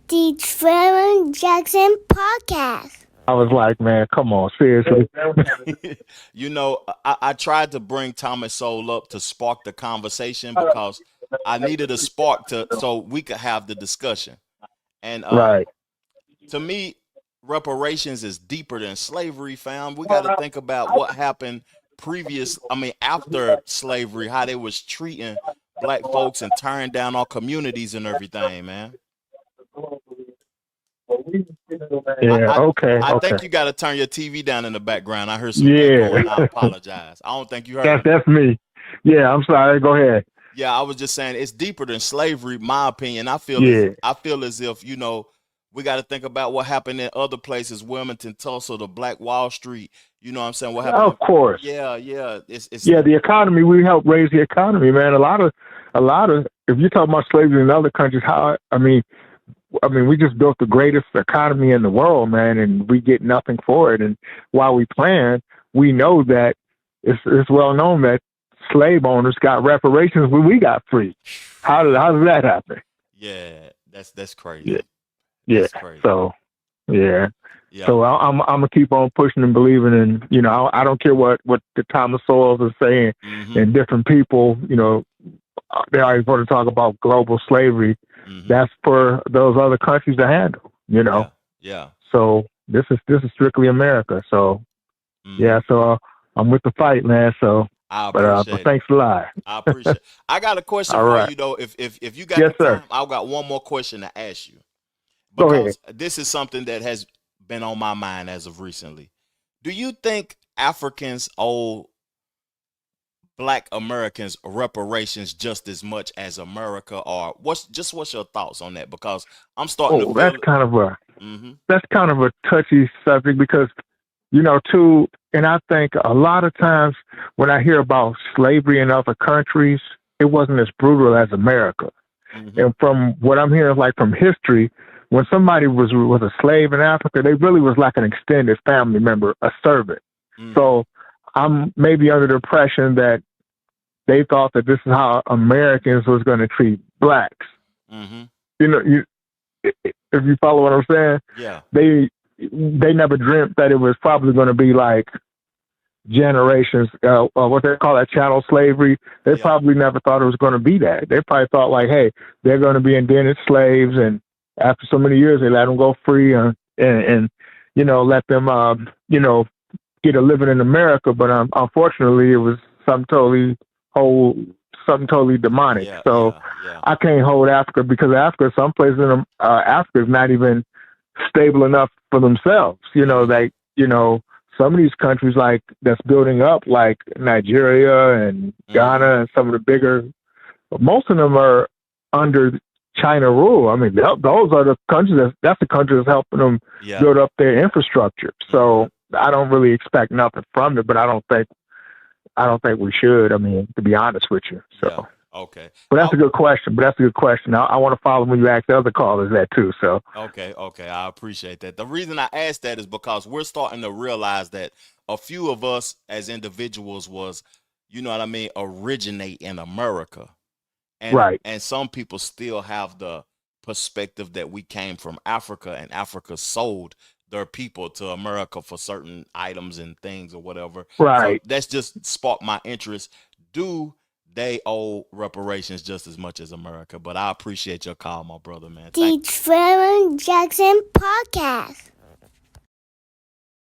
The Trevor Jackson Podcast. I was like, man, come on, seriously. I tried to bring Thomas Sowell up to spark the conversation because I needed a spark to so we could have the discussion. And Right. to me, reparations is deeper than slavery, fam. We got to think about what happened after slavery, how they was treating black folks and tearing down our communities and everything, man. I, Yeah. I Okay. I Okay. think you got to turn your TV down in the background. I heard some echo, Yeah. and I apologize. I don't think you heard that's me. that's me. Yeah. I'm sorry. Go ahead. Yeah, I was just saying it's deeper than slavery. My opinion. Yeah. I feel as if we got to think about what happened in other places, Wilmington, Tulsa, the Black Wall Street. You know what I'm saying? What happened? Of course. Yeah, yeah. It's Yeah. The economy. We help raise the economy, man. A lot of. If you're talking about slavery in other countries, I mean, we just built the greatest economy in the world, man, and we get nothing for it. And while we plan, we know that it's well known that slave owners got reparations when we got free. How does that happen? yeah. That's Yeah, crazy. yeah. That's crazy. So yeah. Yeah. So I'm gonna keep on pushing and believing, and I don't care what the Thomas Sowells are saying, Mhm. and different people, they always want to talk about global slavery. Mhm. That's for those other countries to handle. Yeah. Yeah. So this is strictly America. So yeah, Mhm. so I'm with the fight, man. So, I but appreciate it. thanks a lot. I appreciate it. I got a question All for right, you though. If you got yes, the sir. time, I've got one more question to ask you Go ahead. because this is something that has been on my mind as of recently. Do you think Africans owe black Americans reparations just as much as America, or what's your thoughts on that? Because I'm starting to Oh, that's feel. kind of a Hmm. that's kind of a touchy subject because too, and I think a lot of times when I hear about slavery in other countries, it wasn't as brutal as America. Hmm. And from what I'm hearing, like from history, when somebody was a slave in Africa, they really was like an extended family member, a servant. Hmm. So I'm maybe under the impression that they thought that this is how Americans was going to treat blacks. Hmm. You if you follow what I'm saying, Yeah. they never dreamt that it was probably going to be like generations, what they call that chattel slavery. They Yeah. probably never thought it was going to be that. They probably thought like, hey, they're going to be indentured slaves, and after so many years, they let them go free and let them, get a living in America. But unfortunately, it was something totally whole, something totally demonic. Yeah. So Yeah. Yeah. I can't hold Africa because Africa, some places in Africa is not even stable enough for themselves. Hmm. Some of these countries like that's building up, like Nigeria and Hmm. Ghana and some of the bigger, most of them are under China rule. I mean, those are the countries that's the country that's helping them Yeah. build up their infrastructure. Hmm. So I don't really expect nothing from it, but I don't think we should. I mean, to be honest with you. Yeah. So, Okay. but that's a Oh, good question. I want to follow when you ask the other callers that too. So, okay, okay, I appreciate that. The reason I asked that is because we're starting to realize that a few of us as individuals was, you know what I mean, originate in America. right, And some people still have the perspective that we came from Africa and Africa sold their people to America for certain items and things or whatever. So right. that's just sparked my interest. Do they owe reparations just as much as America? But I appreciate your call, my brother, man. Thank The Trevor Jackson Podcast.